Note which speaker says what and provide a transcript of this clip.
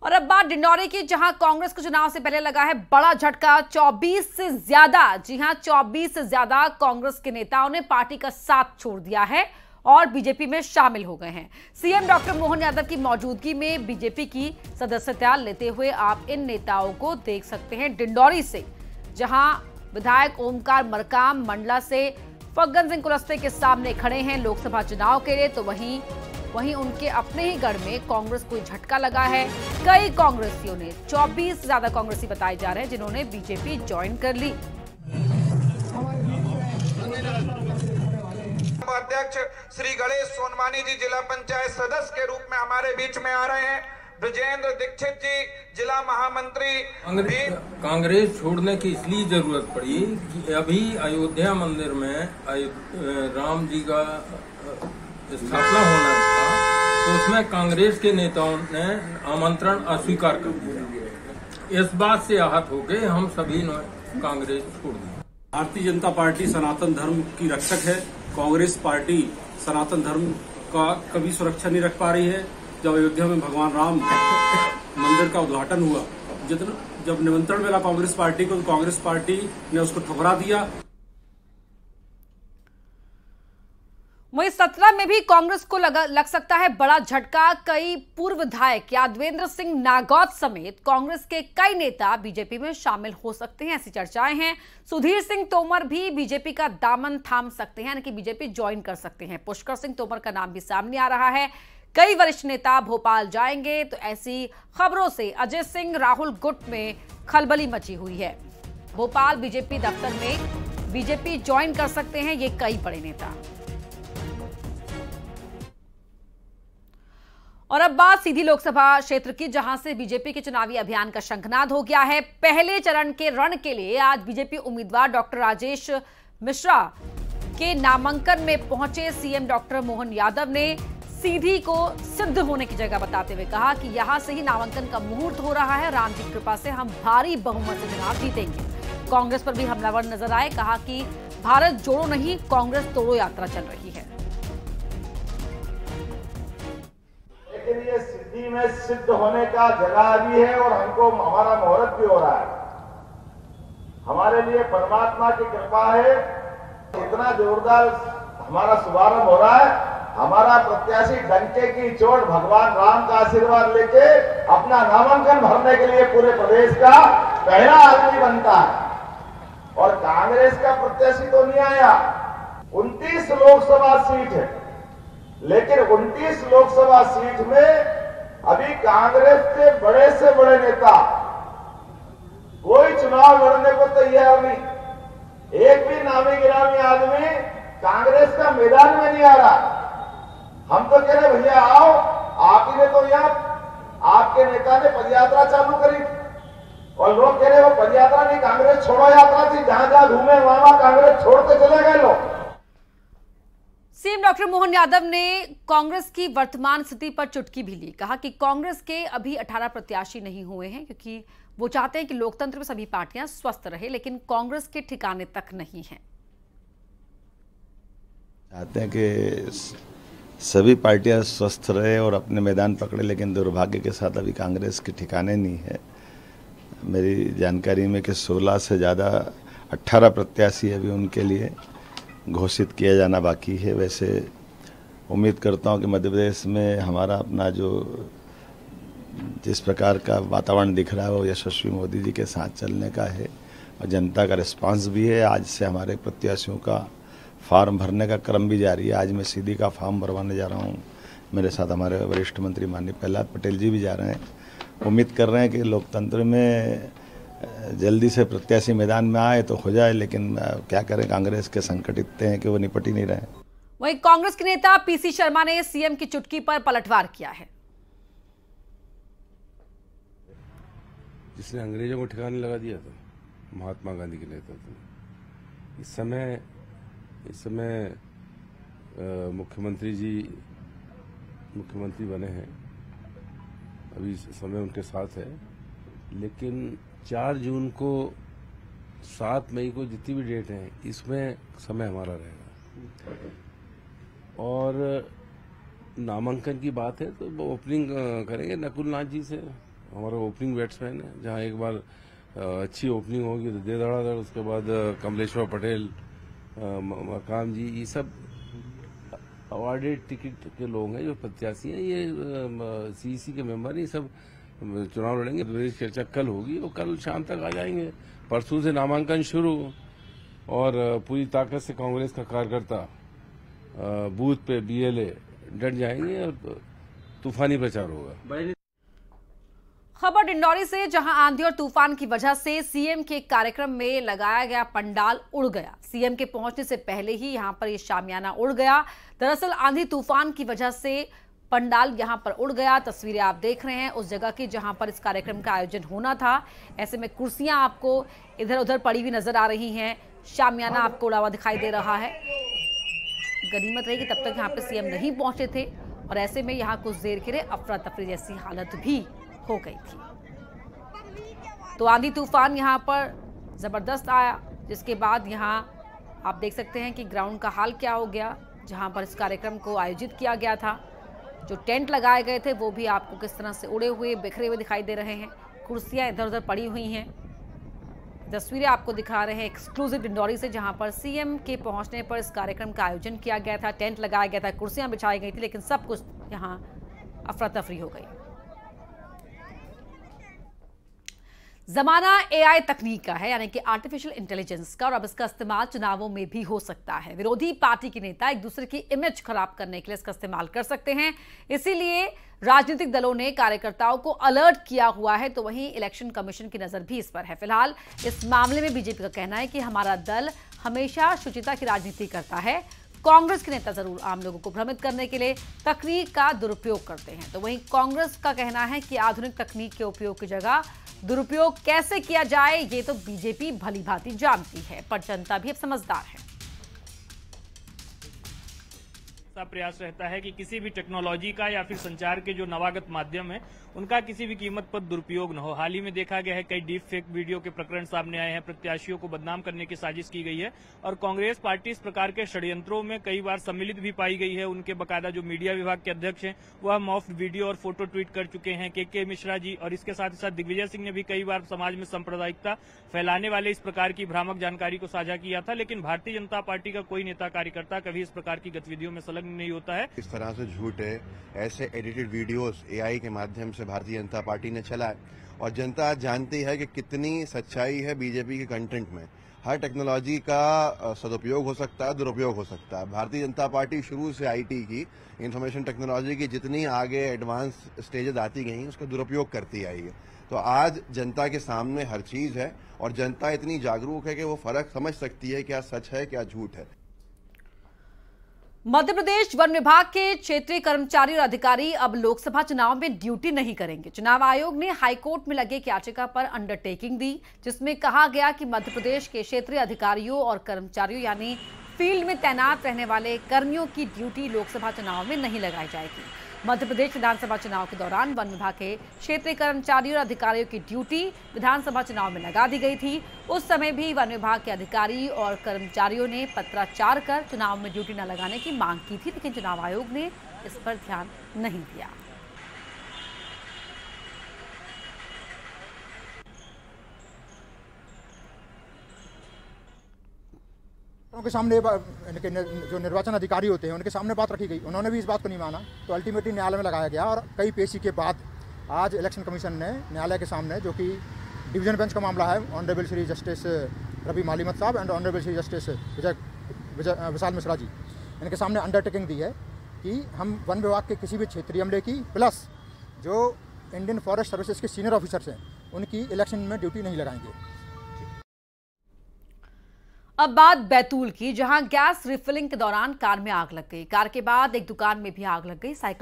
Speaker 1: और अब बात डिंडौरी की, जहां कांग्रेस को चुनाव से पहले लगा है बड़ा झटका। 24 से ज्यादा, जी हां 24 से ज्यादा कांग्रेस के नेताओं ने पार्टी का साथ छोड़ दिया है और बीजेपी में शामिल हो गए हैं। सीएम डॉक्टर मोहन यादव की मौजूदगी में बीजेपी की सदस्यता लेते हुए आप इन नेताओं को देख सकते हैं डिंडौरी से, जहां विधायक ओमकार मरकाम मंडला से फग्गन सिंह कुलस्ते के सामने खड़े हैं लोकसभा चुनाव के लिए, तो वहीं उनके अपने ही गढ़ में कांग्रेस को झटका लगा है। कई कांग्रेसियों ने, 24 से ज्यादा कांग्रेसी बताए जा रहे हैं जिन्होंने बीजेपी ज्वाइन कर ली।
Speaker 2: अध्यक्ष श्री गणेश सोनवानी जी जिला पंचायत सदस्य के रूप में हमारे बीच में आ रहे हैं। ब्रजेंद्र दीक्षित जी जिला महामंत्री।
Speaker 3: कांग्रेस छोड़ने की इसलिए जरूरत पड़ी कि अभी अयोध्या मंदिर में राम जी का स्थापना होना था, तो उसमें कांग्रेस के नेताओं ने आमंत्रण अस्वीकार कर दिया। इस बात से आहत होकर हम सभी ने कांग्रेस छोड़ दी।
Speaker 4: भारतीय जनता पार्टी सनातन धर्म की रक्षक है। कांग्रेस पार्टी सनातन धर्म का कभी सुरक्षा नहीं रख पा रही है। जब अयोध्या में भगवान राम मंदिर का उद्घाटन हुआ, जब निमंत्रण मिला कांग्रेस पार्टी को, तो कांग्रेस पार्टी ने उसको ठुकरा दिया।
Speaker 1: वहीं 17 में भी कांग्रेस को लग सकता है बड़ा झटका। कई पूर्व विधायक यादवेंद्र सिंह नागौत समेत कांग्रेस के कई नेता बीजेपी में शामिल हो सकते हैं, ऐसी चर्चाएं हैं। सुधीर सिंह तोमर भी बीजेपी का दामन थाम सकते हैं, यानी कि बीजेपी ज्वाइन कर सकते हैं। पुष्कर सिंह तोमर का नाम भी सामने आ रहा है। कई वरिष्ठ नेता भोपाल जाएंगे, तो ऐसी खबरों से अजय सिंह राहुल गुट में खलबली मची हुई है। भोपाल बीजेपी दफ्तर में बीजेपी ज्वाइन कर सकते हैं ये कई बड़े नेता। और अब बात सीधी लोकसभा क्षेत्र की, जहां से बीजेपी के चुनावी अभियान का शंखनाद हो गया है। पहले चरण के रण के लिए आज बीजेपी उम्मीदवार डॉक्टर राजेश मिश्रा के नामांकन में पहुंचे सीएम डॉक्टर मोहन यादव ने सीधी को सिद्ध होने की जगह बताते हुए कहा कि यहां से ही नामांकन का मुहूर्त हो रहा है। राम की कृपा से हम भारी बहुमत से चुनाव जीतेंगे। कांग्रेस पर भी हमलावर नजर आए, कहा कि भारत जोड़ो नहीं कांग्रेस तोड़ो यात्रा चल रही है।
Speaker 5: लेकिन ये सिद्धि में सिद्ध होने का जगह भी है और हमको हमारा मुहूर्त भी हो रहा है। हमारे लिए परमात्मा की कृपा है, इतना जोरदार हमारा शुभारंभ हो रहा है। हमारा प्रत्याशी डंके की चोट भगवान राम का आशीर्वाद लेके अपना नामांकन भरने के लिए पूरे प्रदेश का पहला आदमी बनता है। और कांग्रेस का प्रत्याशी तो नहीं आया। 29 लोकसभा सीट है, लेकिन 29 लोकसभा सीट में अभी कांग्रेस के से बड़े नेता कोई चुनाव लड़ने को तैयार नहीं। एक भी नामी गिरामी आदमी कांग्रेस का मैदान में नहीं आ रहा। हम तो कह रहे भैया आओ, आप ही ने तो यहाँ आपके नेता ने पदयात्रा चालू करी और लोग कह रहे वो पदयात्रा नहीं कांग्रेस छोड़ो यात्रा थी। जहां जहां घूमे वहां कांग्रेस छोड़ते चले गए लोग।
Speaker 1: सीएम डॉक्टर मोहन यादव ने कांग्रेस की वर्तमान स्थिति पर चुटकी भी ली। कहा कि कांग्रेस के अभी 18 प्रत्याशी नहीं हुए हैं, क्योंकि वो चाहते हैं कि लोकतंत्र में सभी पार्टियां स्वस्थ रहे, लेकिन कांग्रेस के ठिकाने तक नहीं है।
Speaker 6: चाहते हैं कि सभी पार्टियां स्वस्थ रहे और अपने मैदान पकड़े, लेकिन दुर्भाग्य के साथ अभी कांग्रेस के ठिकाने नहीं है। मेरी जानकारी में कि 16 से ज़्यादा 18 प्रत्याशी अभी उनके लिए घोषित किया जाना बाकी है। वैसे उम्मीद करता हूं कि मध्य प्रदेश में हमारा अपना जो जिस प्रकार का वातावरण दिख रहा है वो यशस्वी मोदी जी के साथ चलने का है और जनता का रिस्पांस भी है। आज से हमारे प्रत्याशियों का फार्म भरने का क्रम भी जारी है। आज मैं सीधी का फार्म भरवाने जा रहा हूं। मेरे साथ हमारे वरिष्ठ मंत्री माननीय प्रहलाद पटेल जी भी जा रहे हैं। उम्मीद कर रहे हैं कि लोकतंत्र में जल्दी से प्रत्याशी मैदान में आए तो हो जाए, लेकिन क्या करें, कांग्रेस के संकट इतने हैं कि वो निपट ही नहीं रहे।
Speaker 1: वहीं कांग्रेस के नेता पीसी शर्मा ने सीएम की चुटकी पर पलटवार किया है।
Speaker 7: जिसने अंग्रेजों को ठिकाने लगा दिया था, महात्मा गांधी के नेतृत्व में, इस समय मुख्यमंत्री जी मुख्यमंत्री बने हैं, अभी समय उनके साथ है। लेकिन 4 जून को 7 मई को जितनी भी डेट है, इसमें समय हमारा रहेगा। और नामांकन की बात है तो वो ओपनिंग करेंगे नकुल नाथ जी से हमारा ओपनिंग बैट्समैन है। जहां एक बार अच्छी ओपनिंग होगी तो दे धड़ाधड़, उसके बाद कमलेश्वर पटेल, मकाम जी, ये सब अवार्डेड टिकट के लोग हैं जो प्रत्याशी हैं। ये सीईसी के मेंबर, ये सब चुनाव लड़ेंगे। प्रदेश चर्चा कल होगी और कल शाम तक आ जाएंगे। परसों से नामांकन शुरू और पूरी ताकत से कांग्रेस का कार्यकर्ता बूथ पे BLA डट जाएंगे और तूफानी प्रचार होगा।
Speaker 1: खबर डिंडौरी से, जहां आंधी और तूफान की वजह से सीएम के कार्यक्रम में लगाया गया पंडाल उड़ गया। सीएम के पहुंचने से पहले ही यहां पर ये शामियाना उड़ गया। दरअसल आंधी तूफान की वजह से पंडाल यहां पर उड़ गया। तस्वीरें आप देख रहे हैं उस जगह की जहां पर इस कार्यक्रम का आयोजन होना था। ऐसे में कुर्सियां आपको इधर उधर पड़ी हुई नजर आ रही हैं, शामियाना आपको उड़ा हुआ दिखाई दे रहा है। गनीमत रही कि तब तक यहाँ पे सीएम नहीं पहुंचे थे और ऐसे में यहाँ कुछ देर के लिए अफरा तफरी जैसी हालत भी हो गई थी। तो आंधी तूफान यहाँ पर जबरदस्त आया, जिसके बाद यहाँ आप देख सकते हैं कि ग्राउंड का हाल क्या हो गया, जहाँ पर इस कार्यक्रम को आयोजित किया गया था। जो टेंट लगाए गए थे वो भी आपको किस तरह से उड़े हुए, बिखरे हुए दिखाई दे रहे हैं। कुर्सियां इधर उधर पड़ी हुई हैं। तस्वीरें आपको दिखा रहे हैं एक्सक्लूसिव डिंडौरी से, जहां पर सीएम के पहुंचने पर इस कार्यक्रम का आयोजन किया गया था। टेंट लगाया गया था, कुर्सियां बिछाई गई थी, लेकिन सब कुछ यहां अफरा तफरी हो गई। जमाना एआई तकनीक का है, यानी कि आर्टिफिशियल इंटेलिजेंस का, और अब इसका इस्तेमाल चुनावों में भी हो सकता है। विरोधी पार्टी के नेता एक दूसरे की इमेज खराब करने के लिए इसका इस्तेमाल कर सकते हैं। इसीलिए राजनीतिक दलों ने कार्यकर्ताओं को अलर्ट किया हुआ है। तो वहीं इलेक्शन कमीशन की नजर भी इस पर है। फिलहाल इस मामले में बीजेपी का कहना है कि हमारा दल हमेशा शुचिता की राजनीति करता है। कांग्रेस के नेता जरूर आम लोगों को भ्रमित करने के लिए तकनीक का दुरुपयोग करते हैं। तो वहीं कांग्रेस का कहना है कि आधुनिक तकनीक के उपयोग की जगह दुरुपयोग कैसे किया जाए ये तो बीजेपी भली भांति जानती है, पर जनता भी अब समझदार है।
Speaker 8: प्रयास रहता है कि किसी भी टेक्नोलॉजी का या फिर संचार के जो नवागत माध्यम है उनका किसी भी कीमत पर दुरुपयोग न हो। हाल ही में देखा गया है कई डीप फेक वीडियो के प्रकरण सामने आए हैं, प्रत्याशियों को बदनाम करने की साजिश की गई है और कांग्रेस पार्टी इस प्रकार के षड्यंत्रों में कई बार सम्मिलित भी पाई गई है। उनके बकायदा जो मीडिया विभाग के अध्यक्ष हैं वह मुफ्त वीडियो और फोटो ट्वीट कर चुके हैं। के मिश्रा जी और इसके साथ ही साथ दिग्विजय सिंह ने भी कई बार समाज में सांप्रदायिकता फैलाने वाले इस प्रकार की भ्रामक जानकारी को साझा किया था, लेकिन भारतीय जनता पार्टी का कोई नेता कार्यकर्ता कभी इस प्रकार की गतिविधियों में संलग्न नहीं होता है।
Speaker 9: इस तरह से झूठ है, ऐसे एडिटेड वीडियोस एआई के माध्यम से भारतीय जनता पार्टी ने चलाए और जनता जानती है कि कितनी सच्चाई है बीजेपी के कंटेंट में। हर टेक्नोलॉजी का सदुपयोग हो सकता है, दुरुपयोग हो सकता है। भारतीय जनता पार्टी शुरू से आईटी की, इंफॉर्मेशन टेक्नोलॉजी की जितनी आगे एडवांस स्टेजेस आती गई उसका दुरुपयोग करती आई है। तो आज जनता के सामने हर चीज है और जनता इतनी जागरूक है कि वो फर्क समझ सकती है क्या सच है क्या झूठ है।
Speaker 1: मध्य प्रदेश वन विभाग के क्षेत्रीय कर्मचारी और अधिकारी अब लोकसभा चुनाव में ड्यूटी नहीं करेंगे। चुनाव आयोग ने हाईकोर्ट में लगे एक याचिका पर अंडरटेकिंग दी, जिसमें कहा गया कि मध्य प्रदेश के क्षेत्रीय अधिकारियों और कर्मचारियों यानी फील्ड में तैनात रहने वाले कर्मियों की ड्यूटी लोकसभा चुनाव में नहीं लगाई जाएगी। मध्य प्रदेश विधानसभा चुनाव के दौरान वन विभाग के क्षेत्रीय कर्मचारियों और अधिकारियों की ड्यूटी विधानसभा चुनाव में लगा दी गई थी। उस समय भी वन विभाग के अधिकारी और कर्मचारियों ने पत्राचार कर चुनाव में ड्यूटी न लगाने की मांग की थी, लेकिन चुनाव आयोग ने इस पर ध्यान नहीं दिया।
Speaker 10: उनके सामने जो निर्वाचन अधिकारी होते हैं उनके सामने बात रखी गई, उन्होंने भी इस बात को नहीं माना, तो अल्टीमेटली न्यायालय में लगाया गया और कई पेशी के बाद आज इलेक्शन कमीशन ने न्यायालय के सामने, जो कि डिवीजन बेंच का मामला है, ऑनरेबल श्री जस्टिस रवि मालीमत साहब and honourable Shri justice Vishal Mishra ji, इनके सामने अंडरटेकिंग दी है कि हम वन विभाग के किसी भी क्षेत्रीय अमले की प्लस जो इंडियन फॉरेस्ट सर्विसेज के सीनियर ऑफिसर्स हैं उनकी इलेक्शन में ड्यूटी नहीं लगाएंगे।
Speaker 1: अब बात बैतूल की, जहां गैस रिफिलिंग के दौरान कार में आग लग गई। कार के बाद एक दुकान में भी आग लग गई। साइकिल